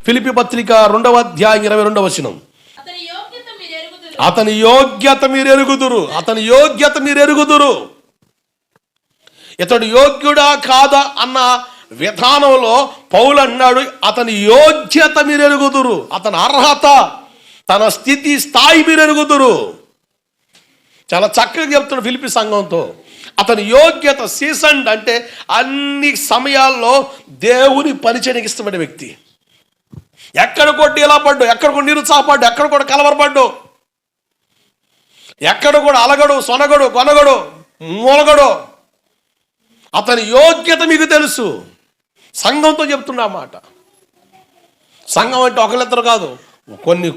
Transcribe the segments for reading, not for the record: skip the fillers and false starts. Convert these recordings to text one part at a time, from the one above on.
ఫిలిప్పీ పత్రిక 2వ అధ్యాయం 22వ వచనం. అతని యోగ్యత మీరు ఎరుగుదురు. అతని యోగ్యత మీరు ఎరుగుదురు. ఇతడు యోగ్యుడా కాదా అన్న విధానంలో పౌలు అన్నాడు, అతని యోగ్యత మీరు ఎరుగుదురు. అతని అర్హత, తన స్థితి, స్థాయి మీరు ఎరుగుదురు. చాలా చక్కగా చెప్తాడు ఫిలిప్పీ సంఘంతో. అతని యోగ్యత, సీజన్డ్ అంటే అన్ని సమయాల్లో దేవుని పరిచయకి ఇష్టపడే వ్యక్తి. ఎక్కడ కూడా ఇలా పడ్డు, ఎక్కడ కూడా నిరుత్సాహపడ్డు, ఎక్కడ కూడా కలవరపడ్డు, ఎక్కడ కూడా అలగడు, సొనగడు, కొనగడు, మూలగడు. అతని యోగ్యత మీకు తెలుసు. సంఘంతో చెప్తున్నా మాట. సంఘం అంటే ఒకళ్ళిద్దరు కాదు, కొన్ని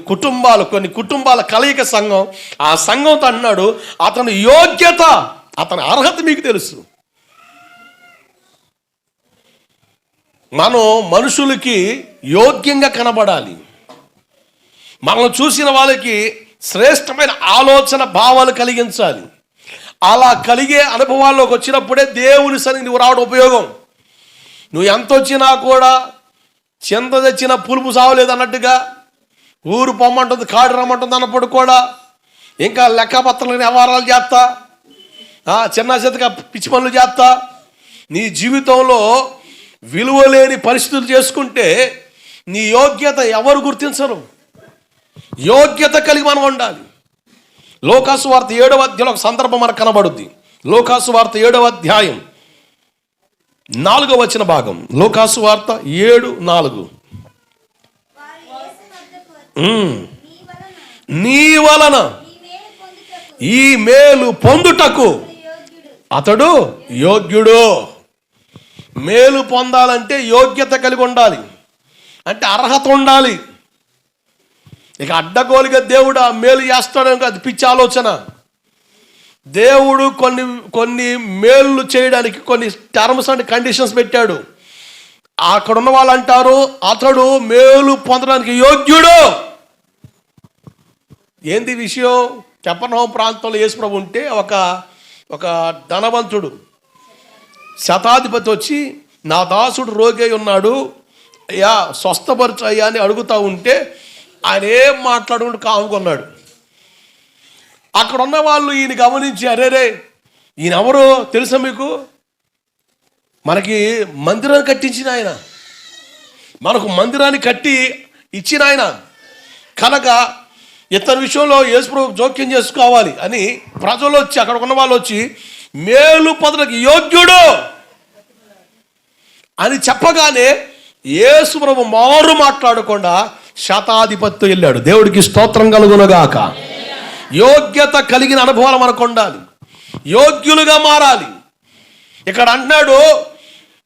కుటుంబాల కలయిక సంఘం. ఆ సంఘంతో అన్నాడు, అతని యోగ్యత, అతని అర్హత మీకు తెలుసు. మనం మనుషులకి యోగ్యంగా కనబడాలి. మనం చూసిన వాళ్ళకి శ్రేష్టమైన ఆలోచన, భావాలు కలిగించాలి. అలా కలిగే అనుభవాల్లోకి వచ్చినప్పుడే దేవుని సన్నిధికి నువ్వు రావడం ఉపయోగం. నువ్వు ఎంత వచ్చినా కూడా చింత తెచ్చిన పులుపు సావలేదు అన్నట్టుగా, ఊరు పొమ్మంటుంది, కాడు రమ్మంటుంది అన్నప్పుడు కూడా ఇంకా లెక్కపత్రాలని వ్యవహారాలు చేస్తా, చిన్న చేతగా పిచ్చి పనులు చేస్తా, నీ జీవితంలో విలువలేని పరిస్థితులు చేసుకుంటే నీ యోగ్యత ఎవరు గుర్తించరు. యోగ్యత కలిగి మనం ఉండాలి. లోకాసు వార్త 7వ అధ్యాయంలో ఒక సందర్భం మనకు కనబడుద్ది. లోకాసు వార్త 7వ అధ్యాయం 4వ వచన భాగం. లోకాసు వార్త 7:4. నీ వలన ఈ మేలు పొందుటకు అతడు యోగ్యుడు. మేలు పొందాలంటే యోగ్యత కలిగి ఉండాలి, అంటే అర్హత ఉండాలి. ఇక అడ్డగోలుగా దేవుడు ఆ మేలు చేస్తాడు, అది పిచ్చి ఆలోచన. దేవుడు కొన్ని మేలు చేయడానికి కొన్ని టర్మ్స్ అండ్ కండిషన్స్ పెట్టాడు. అక్కడ ఉన్న వాళ్ళు అంటారు, అతడు మేలు పొందడానికి యోగ్యుడు. ఏంది విషయం? కపెర్నహూము ప్రాంతంలో యేసుప్రభు ఉంటే ఒక ధనవంతుడు శతాధిపతి వచ్చి, నా దాసుడు రోగి అయి ఉన్నాడు అయ్యా, స్వస్థపరచు అయ్యా అని అడుగుతూ ఉంటే ఆయన ఏం మాట్లాడుకుంటూ కాముకున్నాడు. అక్కడ ఉన్న వాళ్ళు ఈయన గమనించి, అరేరే ఈయన ఎవరో తెలుసా మీకు? మనకి మందిరాన్ని కట్టించిన ఆయన, మనకు మందిరాన్ని కట్టి ఇచ్చిన ఆయన కనుక ఇతని విషయంలో యేసుప్రభు జోక్యం చేసుకోవాలి అని ప్రజలు వచ్చి, అక్కడ ఉన్న వాళ్ళు వచ్చి, మేలు పొందడానికి యోగ్యుడు అని చెప్పగానే యేసుప్రభు మారు మాట్లాడకుండా శతాధిపతితో వెళ్ళాడు. దేవుడికి స్తోత్రం కలుగునుగాక. యోగ్యత కలిగిన అనుభవాలు మనకు ఉండాలి, యోగ్యులుగా మారాలి. ఇక్కడ అంటున్నాడు,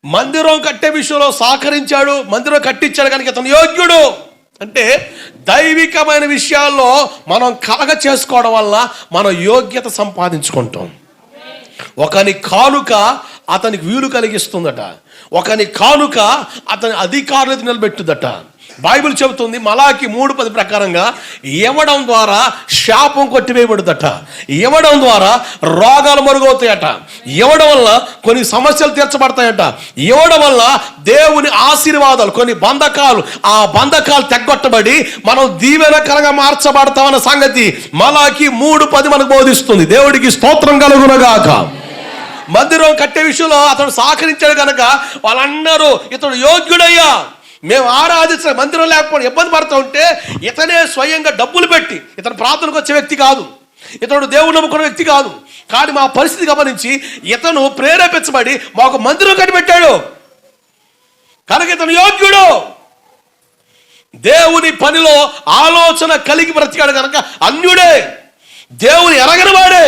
మందిరం కట్టే విషయంలో సహకరించాడు, మందిరం కట్టించాడు కనుక ఇతను యోగ్యుడు. అంటే దైవికమైన విషయాల్లో మనం కలగ చేసుకోవడం వల్ల మనం యోగ్యత సంపాదించుకుంటాం. ఒకని కానుక అతనికి వీలు కలిగిస్తుందట, ఒకని కానుక అతని అధికారులకు నిలబెట్టుదట. బైబిల్ చెబుతుంది మలాకి 3:10 ప్రకారంగా ఇవ్వడం ద్వారా శాపం కొట్టివేయబడుదట, ఇవ్వడం ద్వారా రోగాలు మరుగవుతాయట, ఇవ్వడం వల్ల కొన్ని సమస్యలు తీర్చబడతాయట, ఇవ్వడం వల్ల దేవుని ఆశీర్వాదాలు, కొన్ని బంధకాలు, ఆ బంధకాలు తెగ్గొట్టబడి మనం దీవెనకరంగా మార్చబడతామన్న సంగతి మలాకి 3:10 మనకు బోధిస్తుంది. దేవుడికి స్తోత్రం కలుగునుగాక. మందిరం కట్టే విషయంలో అతడు సహకరించాడు కనుక వాళ్ళందరూ ఇతడు యోగ్యుడయ్యా, మేము ఆరాధించిన మందిరం లేకపోతే ఇబ్బంది పడుతూ ఉంటే ఇతనే స్వయంగా డబ్బులు పెట్టి, ఇతను ప్రార్థనకు వచ్చే వ్యక్తి కాదు, ఇతడు దేవుడు నమ్ముకున్న వ్యక్తి కాదు, కానీ మా పరిస్థితి గమనించి ఇతను ప్రేరేపించబడి మాకు మందిరం కట్టిపెట్టాడు కనుక ఇతను యోగ్యుడు. దేవుని పనిలో ఆలోచన కలిగి బ్రతికాడు కనుక అన్యుడే, దేవుని ఎరగని వాడే,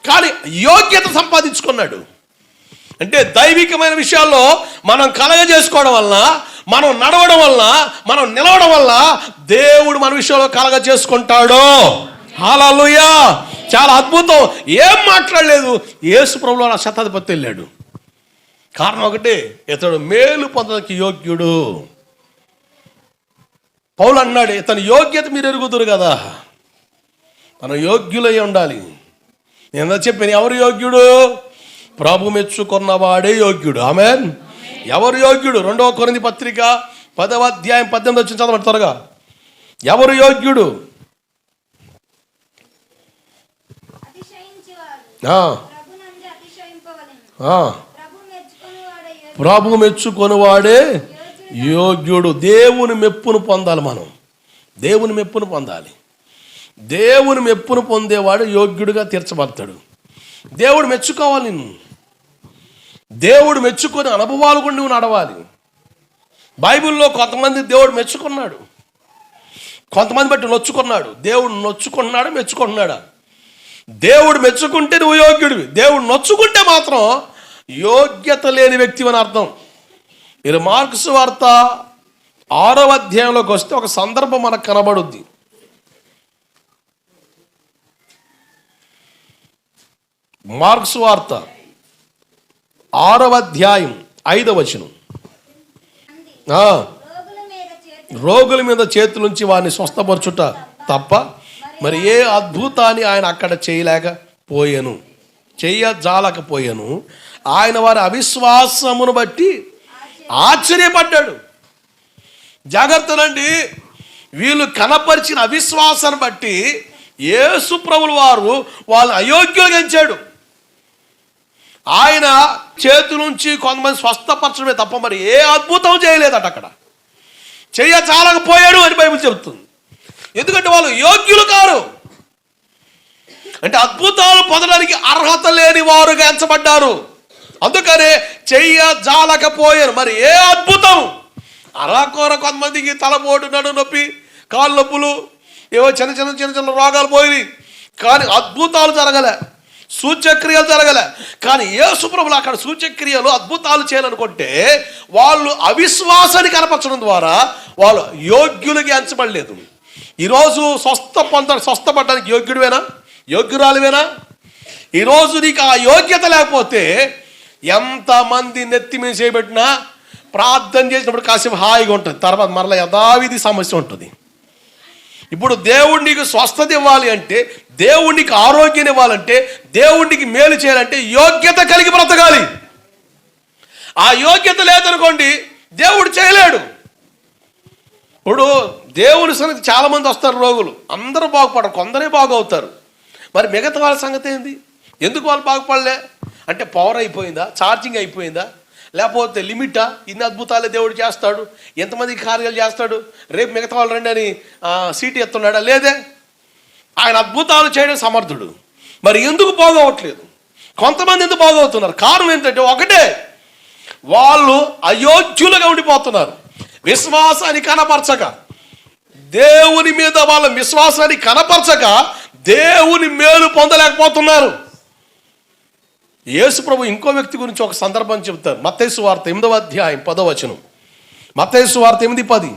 కానీ యోగ్యత సంపాదించుకున్నాడు. అంటే దైవికమైన విషయాల్లో మనం కలగజేసుకోవడం వల్ల, మనం నడవడం వల్ల, మనం నిలవడం వల్ల దేవుడు మన విషయంలో కలగజేసుకుంటాడు. హల్లెలూయా. చాలా అద్భుతం. ఏం మాట్లాడలేదు, యేసు ప్రభువులో నా శతాధిపతి వెళ్ళాడు. కారణం ఒకటే, ఇతడు మేలు పొందడానికి యోగ్యుడు. పౌలు అన్నాడు, ఇతని యోగ్యత మీరు ఎరుగుదురు కదా, మనం యోగ్యులై ఉండాలి. నేను చెప్పాను, ఎవరు యోగ్యుడు? ప్రభు మెచ్చుకున్నవాడే యోగ్యుడు. ఆమేన్. ఎవరు యోగ్యుడు? 2వ కొరింథీ పత్రిక 10వ అధ్యాయం 18 వచ్చిన చదవండి త్వరగా. ఎవరు యోగ్యుడు? ప్రభు మెచ్చుకొనివాడే యోగ్యుడు. దేవుని మెప్పును పొందాలి మనం. దేవుని మెప్పును పొందాలి. దేవుని మెప్పును పొందేవాడు యోగ్యుడిగా తీర్చబడతాడు. దేవుడు మెచ్చుకోవాలి నిన్ను. దేవుడు మెచ్చుకొని అనుభవాలు కూడా నువ్వు నడవాలి. బైబిల్లో కొంతమంది దేవుడు మెచ్చుకున్నాడు, కొంతమంది బట్టి నొచ్చుకున్నాడు. దేవుడు నొచ్చుకున్నాడు, మెచ్చుకుంటున్నాడా? దేవుడు మెచ్చుకుంటే నువ్వు యోగ్యుడివి. దేవుడు నొచ్చుకుంటే మాత్రం యోగ్యత లేని వ్యక్తి అని అర్థం. మీరు మార్కు సువార్త 6వ అధ్యాయంలోకి వస్తే ఒక సందర్భం మనకు కనబడుద్ది. మార్కు సువార్త 6వ అధ్యాయం 5వ వచనం. రోగుల మీద చేతులుంచి వారిని స్వస్థపరచుట తప్ప మరి ఏ అద్భుతాన్ని ఆయన అక్కడ చేయలేకపోయాను, చేయజాలకపోయాను. ఆయన వారి అవిశ్వాసమును బట్టి ఆశ్చర్యపడ్డాడు. జాగ్రత్తనండి, వీళ్ళు కనపరిచిన అవిశ్వాసాన్ని బట్టి యేసు ప్రభుల వారు వాళ్ళు అయోగ్యులుగా ఎంచాడు. ఆయన చేతులుంచి కొంతమంది స్వస్థపరచడమే తప్ప మరి ఏ అద్భుతం చేయలేదట. అక్కడ చేయజాలకపోయాడు అని బైబిల్ చెబుతుంది. ఎందుకంటే వాళ్ళు యోగ్యులు కారు. అంటే అద్భుతాలు పొందడానికి అర్హత లేని వారుగా ఎంచబడ్డారు. అందుకనే చేయజాలకపోయారు. మరి ఏ అద్భుతం? అరాకోర కొంతమందికి తలపోటు, నడు నొప్పి, కాళ్ళు నొప్పులు, ఏవో చిన్న చిన్న రోగాలు పోయి, కానీ అద్భుతాలు జరగలే, సూచ్యక్రియలు జరగలే. కానీ యేసు ప్రభువు అక్కడ సూచ్యక్రియలు, అద్భుతాలు చేయాలనుకుంటే వాళ్ళు అవిశ్వాసాన్ని కనపరచడం ద్వారా వాళ్ళు యోగ్యులుగా ఎంచబడలేదు. ఈరోజు స్వస్థపడడానికి యోగ్యుడివేనా, యోగ్యురాలివేనా? ఈరోజు నీకు ఆ యోగ్యత లేకపోతే ఎంతమంది నెత్తి మీద చేయబెట్టినా ప్రార్థన చేసినప్పుడు కాసేపు హాయిగా ఉంటుంది, తర్వాత మరలా యథావిధి సమస్య ఉంటుంది. ఇప్పుడు దేవుడు నీకు స్వస్థత ఇవ్వాలి అంటే, దేవుడు నీకు ఆరోగ్యం ఇవ్వాలంటే, దేవుడికి మేలు చేయాలంటే యోగ్యత కలిగి బ్రతకాలి. ఆ యోగ్యత లేదనుకోండి దేవుడు చేయలేడు. ఇప్పుడు దేవుని సన్నిధి చాలామంది వస్తారు రోగులు, అందరూ బాగుపడరు, కొందరే బాగవుతారు. మరి మిగతా వాళ్ళ సంగతి ఏంది? ఎందుకు వాళ్ళు బాగుపడలే అంటే పవర్ అయిపోయిందా, ఛార్జింగ్ అయిపోయిందా, లేకపోతే లిమిటా? ఇన్ని అద్భుతాలే దేవుడు చేస్తాడు, ఎంతమందికి కార్యాలు చేస్తాడు, రేపు మిగతా వాళ్ళు రండి అని సీటు ఎత్తున్నాడా? లేదే. ఆయన అద్భుతాలు చేయడం సమర్థుడు. మరి ఎందుకు బాగోవట్లేదు? కొంతమంది ఎందుకు బాగవుతున్నారు? కారణం ఏంటంటే ఒకటే, వాళ్ళు అయోగ్యులుగా ఉండిపోతున్నారు. విశ్వాసాన్ని కనపరచక, దేవుని మీద వాళ్ళ విశ్వాసాన్ని కనపరచక దేవుని మేలు పొందలేకపోతున్నారు. యేసు ప్రభు ఇంకో వ్యక్తి గురించి ఒక సందర్భం చెబుతారు. మత్తయి సువార్త 8వ అధ్యాయం 10వ వచనం. మత్తయి సువార్త 8:10.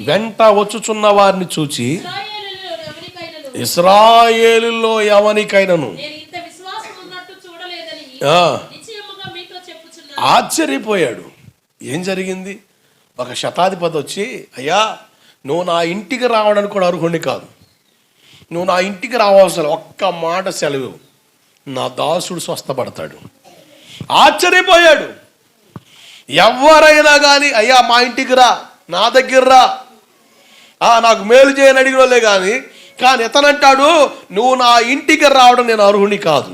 వెంట వచ్చుచున్న వారిని చూచి ఇశ్రాయేలులో ఎవనికైనను ఆశ్చర్యపోయాడు. ఏం జరిగింది? ఒక శతాధిపతి వచ్చి, అయ్యా నువ్వు నా ఇంటికి రావడానికి కూడా అర్హుణ్ణి కాదు, నువ్వు నా ఇంటికి రావాల్సిన ఒక్క మాట సెలవు, నా దాసుడు స్వస్థపడతాడు. ఆశ్చర్యపోయాడు. ఎవరైనా కానీ అయ్యా మా ఇంటికి రా, నా దగ్గర రా, నాకు మేలు చేయని అడిగిన వాళ్ళే కానీ ఇతనంటాడు, నువ్వు నా ఇంటికి రావడం నేను అర్హుణ్ణి కాదు,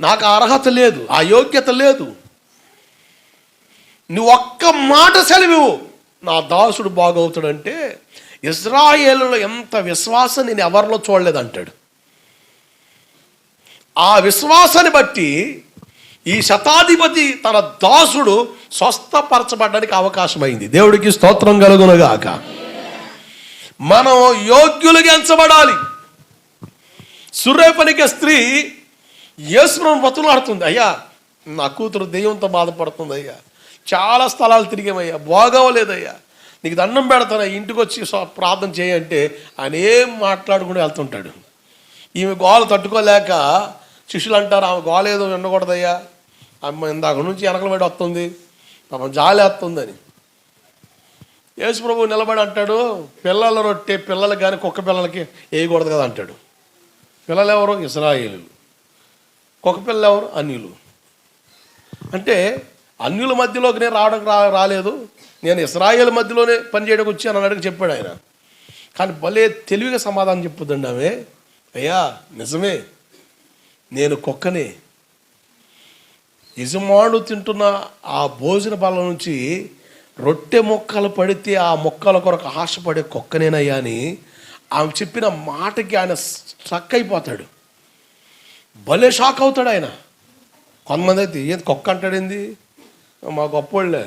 నాకు అర్హత లేదు, ఆ యోగ్యత లేదు, నువ్వు ఒక్క మాట సెలవు, నా దాసుడు బాగవుతాడంటే ఇశ్రాయేలులో ఎంత విశ్వాసం నేను ఎవరిలో చూడలేదంటాడు. ఆ విశ్వాసాన్ని బట్టి ఈ శతాధిపతి తన దాసుడు స్వస్థపరచబడడానికి అవకాశమైంది. దేవుడికి స్తోత్రం కలుగునుగాక. మనం యోగ్యులుగా ఎంచబడాలి. సురేపనిక స్త్రీ యేసును బతులాడుతుంది, అయ్యా నా కూతురు దెయ్యంతో బాధపడుతుంది, అయ్యా చాలా స్థలాలు తిరిగామయ్యా, బాగోలేదయ్యా, నీకు దండం పెడతాను, ఇంటికి వచ్చి ప్రార్థన చేయంటే ఆయన ఏం మాట్లాడుకుంటూ వెళ్తుంటాడు. ఈమె గోల తట్టుకోలేక శిష్యులు అంటారు, ఆమె గోల ఏదో ఉండకూడదయ్యా, అమ్మ ఇందాక నుంచి వెనకల మీద వస్తుంది, పాపం జాలి వస్తుందని. యేసు ప్రభువు నిలబడి అంటాడు, పిల్లల రొట్టె పిల్లలు కానీ కుక్క పిల్లలకి వేయకూడదు కదా అంటాడు. పిల్లలు ఎవరు? ఇశ్రాయేలు. కుక్కపిల్ల ఎవరు? అన్యులు. అంటే అన్యుల మధ్యలోకి నేను రాలేదు, నేను ఇశ్రాయేల్ మధ్యలోనే పనిచేయడానికి వచ్చాను అన్నట్టుగా చెప్పాడు ఆయన. కానీ భలే తెలివిగా సమాధానం చెప్పుదండి ఆమె, అయ్యా నిజమే, నేను కుక్కనే. యజమానుడు తింటున్న ఆ భోజన బల్ల నుంచి రొట్టె మొక్కలు పడితే ఆ మొక్కల కొరకు ఆశపడే కుక్కనేనయ్యా అని ఆమె చెప్పిన మాటకి ఆయన స్ట్రక్ అయిపోతాడు, భలే షాక్ అవుతాడు ఆయన. కొంతమంది అయితే ఏంది కుక్క అంటాడేంది, మా గొప్పోళ్ళే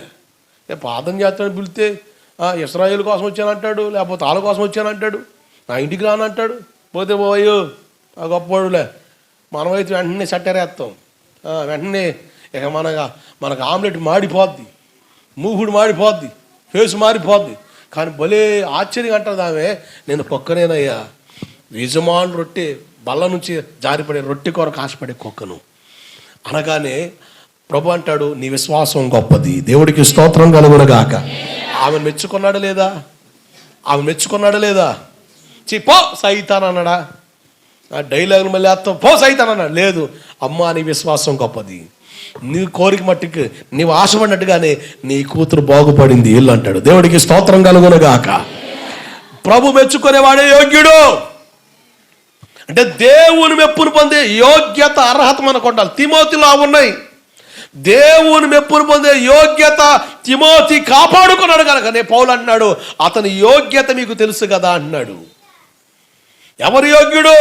పాదం చేస్తాడని పిలితే ఇశ్రాయేల్ కోసం వచ్చానంటాడు, లేకపోతే వాళ్ళ కోసం వచ్చానంటాడు, నా ఇంటికి రానంటాడు, పోతే పోయో ఆ గొప్పోళ్ళే. మనమైతే వెంటనే సట్టేరేస్తాం, వెంటనే ఇక మనకు ఆమ్లెట్ మాడిపోద్ది, మూగుడు మాడిపోద్ది, ఫేస్ మారిపోద్ది. కానీ భలే ఆశ్చర్యంగా అంటుంది ఆమె, నేను కుక్కనేనయ్యా, యజమాను రొట్టె బల్ల నుంచి జారిపడే రొట్టె కొరకు ఆశపడే కుక్కను అనగానే ప్రభు అంటాడు, నీ విశ్వాసం గొప్పది, దేవుడికి స్తోత్రం కలుగునుగాక. ఆమె మెచ్చుకున్నాడా లేదా? ఆమె మెచ్చుకున్నాడా లేదా? పో సైతాన్ అన్నాడా? ఆ డైలాగులు మళ్ళీ అర్థం, పో సైతాన్ అన్నాడు? లేదు. అమ్మా నీ విశ్వాసం గొప్పది, నీ కోరిక మట్టికి నీవు ఆశపడినట్టుగానే నీ కూతురు బాగుపడింది ఇల్లు అంటాడు. దేవుడికి స్తోత్రం కలుగునుగాక. ప్రభు మెచ్చుకునేవాడే యోగ్యుడు. అంటే దేవుని మెప్పును పొందే యోగ్యత, అర్హత మనకు ఉండాలి. తిమోతిలో ఉన్నాయి. దేవుని మెప్పును పొందే యోగ్యత తిమోతి కాపాడుకున్నాడు కనుక నేను పౌలు అన్నాడు, అతని యోగ్యత మీకు తెలుసు కదా అంటున్నాడు. ఎవరు యోగ్యుడు?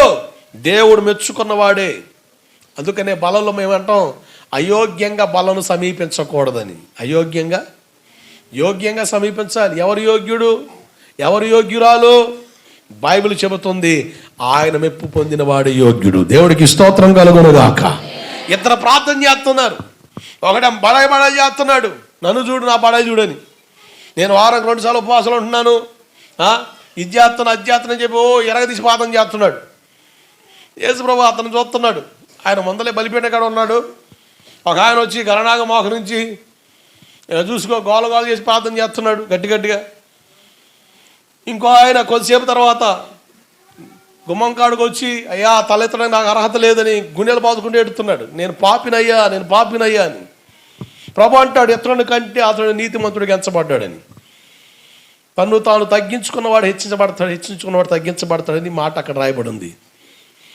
దేవుడు మెచ్చుకున్నవాడే. అందుకనే బలలో మేమంటాం, అయోగ్యంగా బలను సమీపించకూడదని. యోగ్యంగా సమీపించాలి. ఎవరు యోగ్యుడు, ఎవరు యోగ్యురాలు? బైబిల్ చెబుతుంది, ఆయన మెప్పు పొందినవాడు యోగ్యుడు. దేవుడికి స్తోత్రం కలుగునుగాక. ఇద్దరు ప్రార్థన చేస్తున్నారు, ఒకటి బడాయి చేస్తున్నాడు, నన్ను చూడు నా బడాయి చూడని. నేను వారం 2 సార్లు ఉపవాసాలు ఉంటున్నాను, ఇది చేస్తున్నా అది చేస్తున్నా చెప్పి ఎరగదీసి ప్రార్థన చేస్తున్నాడు. యేసు ప్రభు అతను చూస్తున్నాడు, ఆయన ముందలే బలిపేట కాడ ఉన్నాడు. ఒక ఆయన వచ్చి గరణాగ మోక నుంచి చూసుకో గోల చేసి ప్రార్థన చేస్తున్నాడు గట్టిగా. ఇంకో ఆయన కొద్దిసేపు తర్వాత గుమ్మం కాడుకు వచ్చి, అయ్యా తలెత్తడానికి నాకు అర్హత లేదని గుండెలు బాదుకుంటూ ఎడుతున్నాడు, నేను పాపినయ్యా అని. ప్రభు అంటాడు, ఇతరుని కంటే అతడు నీతిమంతుడికి ఎంచబడ్డాడని. తను తాను తగ్గించుకున్నవాడు హెచ్చించుకున్నవాడు తగ్గించబడతాడని మాట అక్కడ రాయబడి ఉంది.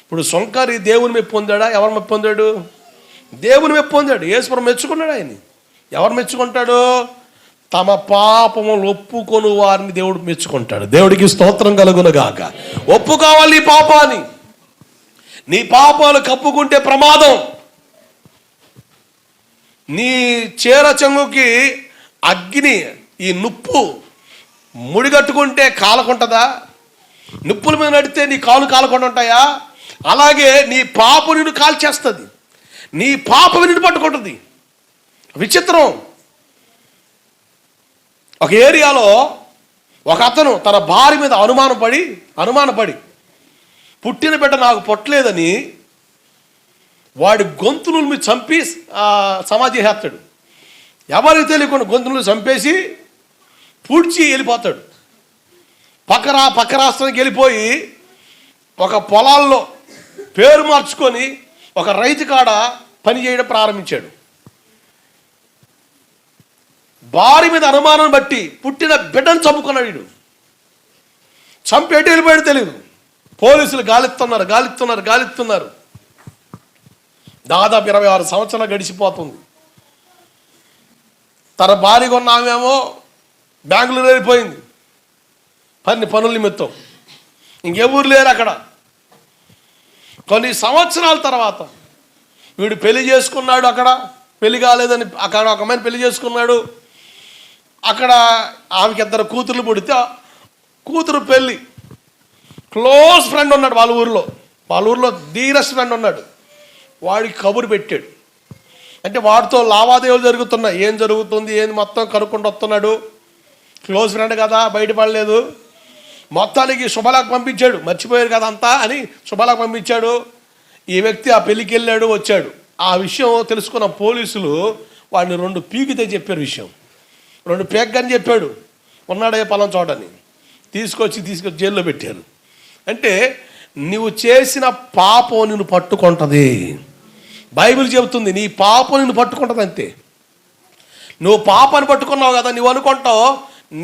ఇప్పుడు సొంకారి దేవుని మెప్పు పొందాడా? ఎవరు మెప్పు పొందాడు? దేవుని మెప్పు పొందాడు. యేసుప్రభు మెచ్చుకున్నాడు ఆయన్ని. ఎవరు మెచ్చుకుంటాడు? తమ పాపములు ఒప్పుకొని వారిని దేవుడు మెచ్చుకుంటాడు. దేవుడికి స్తోత్రం కలుగునుగాక. ఒప్పుకోవాలి నీ పాపాన్ని. నీ పాపాలు కప్పుకుంటే ప్రమాదం. నీ చీర చెంగుకి అగ్ని, ఈ నుప్పు ముడిగట్టుకుంటే కాలకుంటుందా? నిప్పుల మీద నడితే నీ కాలు కాలకుండా ఉంటాయా? అలాగే నీ పాపం నిన్ను కాల్చేస్తుంది, నీ పాపం నిన్ను పట్టుకుంటుంది. విచిత్రం. ఒక ఏరియాలో ఒక అతను తన భార్య మీద అనుమానపడి పుట్టిన బిడ్డ నాకు పుట్టలేదని వాడి గొంతులు మీద చంపి సమాధి చేస్తాడు. ఎవరికి తెలియకుండా గొంతులు చంపేసి పూడ్చి వెళ్ళిపోతాడు. పక్క రాష్ట్రానికి వెళ్ళిపోయి ఒక పొలాల్లో పేరు మార్చుకొని ఒక రైతు కాడ పని చేయడం ప్రారంభించాడు. భార్య మీద అనుమానం బట్టి పుట్టిన బిడ్డను చంపుకున్నాడు. వీడు చంపేటి వెళ్ళిపోయాడు తెలియదు. పోలీసులు గాలిస్తున్నారు. దాదాపు 26 సంవత్సరాలు గడిచిపోతుంది. తన భార్య కొన్నామేమో బెంగళూరు వెళ్ళిపోయింది పనుల నిమిత్తం. ఇంకెవరు లేరు అక్కడ. కొన్ని సంవత్సరాల తర్వాత వీడు పెళ్లి చేసుకున్నాడు. అక్కడ పెళ్లి కాలేదని అక్కడ ఒక అమ్మాయిని పెళ్లి చేసుకున్నాడు. అక్కడ ఆమెకి 2 కూతుర్లు పుడితే కూతురు పెళ్ళి క్లోజ్ ఫ్రెండ్ ఉన్నాడు వాళ్ళ ఊరిలో డీరెస్ట్ ఫ్రెండ్ ఉన్నాడు. వాడికి కబురు పెట్టాడు. అంటే వాడితో లావాదేవీలు జరుగుతున్నాయి, ఏం జరుగుతుంది ఏంది మొత్తం కనుక్కుంటూ వస్తున్నాడు. క్లోజ్ ఫ్రెండ్ కదా, బయటపడలేదు. మొత్తానికి శుభలాకు పంపించాడు. మర్చిపోయారు కదా అంతా అని శుభలాకు పంపించాడు. ఈ వ్యక్తి ఆ పెళ్ళికి వెళ్ళాడు, వచ్చాడు. ఆ విషయం తెలుసుకున్న పోలీసులు వాడిని 2 పీకితే చెప్పారు విషయం. 2 పేగ్గని చెప్పాడు, ఉన్నాడే పలానా చోటని. తీసుకొచ్చి జైల్లో పెట్టారు. అంటే నువ్వు చేసిన పాపం నిన్ను పట్టుకుంటుంది. బైబిల్ చెబుతుంది నీ పాపం నిన్ను పట్టుకుంటుంది అంతే. నువ్వు పాపాన్ని పట్టుకున్నావు కదా, నువ్వు అనుకుంటావు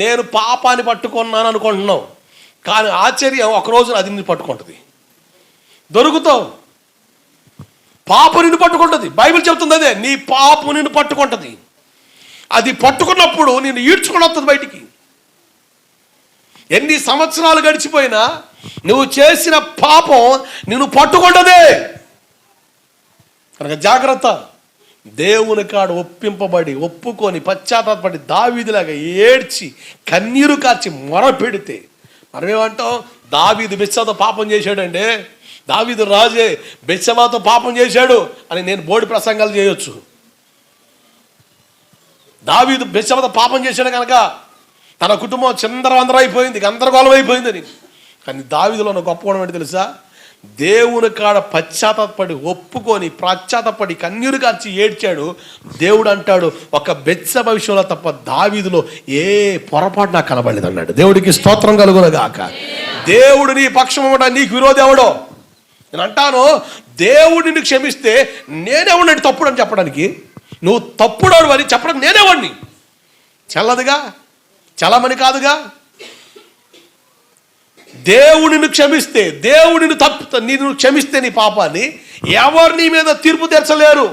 నేను పాపాన్ని పట్టుకున్నాను అనుకుంటున్నావు, కానీ ఆశ్చర్యం ఒకరోజు అది నిన్ను పట్టుకుంటుంది, దొరుకుతావు. పాపం నిన్ను పట్టుకుంటుంది. బైబిల్ చెప్తుంది అదే, నీ పాపం నిన్ను పట్టుకుంటుంది. అది పట్టుకున్నప్పుడు నేను ఈడ్చుకొని వస్తుంది బయటికి. ఎన్ని సంవత్సరాలు గడిచిపోయినా నువ్వు చేసిన పాపం నిన్ను పట్టుకుంటదే. కనుక జాగ్రత్త. దేవుని కాడ ఒప్పుకొని పశ్చాత్తాపడి దావీదులాగా ఏడ్చి కన్నీరు కార్చి మొర పెడితే మనమేమంటాం, దావీదు బెత్షెబతో పాపం చేశాడండి, దావీదు రాజే బెత్షెబతో పాపం చేశాడు అని నేను బోడి ప్రసంగాలు చేయొచ్చు. దావీదు బెత్షెబతో పాపం చేశాడు కనుక తన కుటుంబం చిందరవందర అయిపోయింది, గందరగోళం అయిపోయిందని. కానీ దావీదులో ఉన్న గొప్ప గుణం ఏంటి తెలుసా? దేవుని కాడ ఒప్పుకొని పశ్చాత్తాపడి కన్నీరు కార్చి ఏడ్చాడు. దేవుడు అంటాడు, ఒక బెత్షెబ విషయంలో తప్ప దావీదులో ఏ పొరపాటు నాకు కనబడలేదు అన్నాడు. దేవుడికి స్తోత్రం కలుగునుగాక. దేవుడు నీ పక్షం నీకు విరోధి ఎవడో? నేను అంటాను, దేవుడు నిన్ను క్షమిస్తే నేనేవాడిని తప్పుడు అని చెప్పడానికి, నువ్వు తప్పుడు అని చెప్పడానికి నేనేవాడిని. చల్లదుగా, చలమని కాదుగా. దేవుడిని క్షమిస్తే, నిన్ను క్షమిస్తే నీ పాపాన్ని ఎవరు నీ మీద తీర్పు తీర్చలేరు,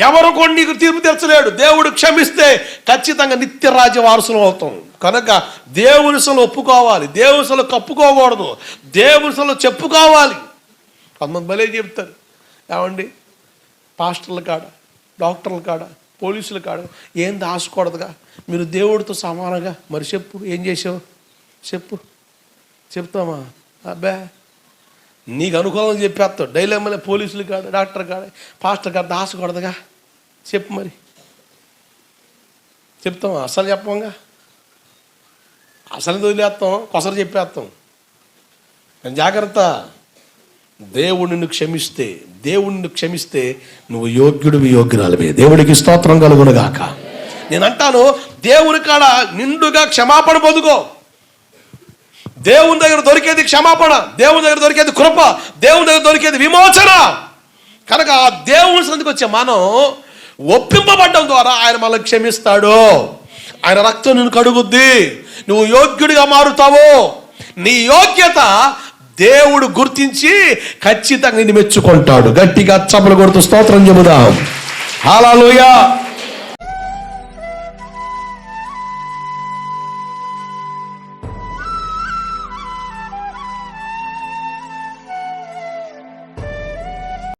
ఎవరు కూడా నీకు తీర్పు తీర్చలేడు. దేవుడు క్షమిస్తే ఖచ్చితంగా నిత్య రాజ్య వారసులు అవుతాం. కనుక దేవునిసలు ఒప్పుకోవాలి, దేవునిసలు కప్పుకోకూడదు, దేవునిసలు చెప్పుకోవాలి. కొంతమంది భలే చెప్తారు, ఏమండి పాస్టర్ల కాడ, డాక్టర్ల కాడ, పోలీసుల కాడ ఏం దాచకూడదుగా, మీరు దేవుడితో సమానంగా. మరి చెప్పు, ఏం చేసావు చెప్తామా? అబ్బా నీకు అనుకూలంగా చెప్పేస్తావు. డైలమ్మలే పోలీసులు కాడ, డాక్టర్ కాడ, పాస్టర్ కాడ దాచకూడదుగా. చెప్పు మరి, చెప్తామా? అసలు చెప్పంగా, అసలు వదిలేస్తాం, కొసరు చెప్పేస్తాం. జాగ్రత్త. దేవుడిని క్షమిస్తే నువ్వు యోగ్యుడివి, యోగ్యురాలివి. దేవుడికి స్తోత్రం కలుగునుగాక. నేను అంటాను, దేవుని కాడ నిండుగా క్షమాపణ పొందుకో. దేవుని దగ్గర దొరికేది క్షమాపణ, దేవుని దగ్గర దొరికేది కృప, దేవుని దగ్గర దొరికేది విమోచన. కనుక ఆ దేవుని సన్నిధికి వచ్చే మనం ఒప్పింపబడడం ద్వారా ఆయన మనల్ని క్షమిస్తాడు. ఆయన రక్తం నిన్ను కడుగుద్ది, నువ్వు యోగ్యుడిగా మారుతావు. నీ యోగ్యత దేవుడు గుర్తించి ఖచ్చితంగా నిన్ను మెచ్చుకుంటాడు. గట్టిగా చప్పలు కొడుతూ స్తోత్రం చెబుదాం. హల్లెలూయా.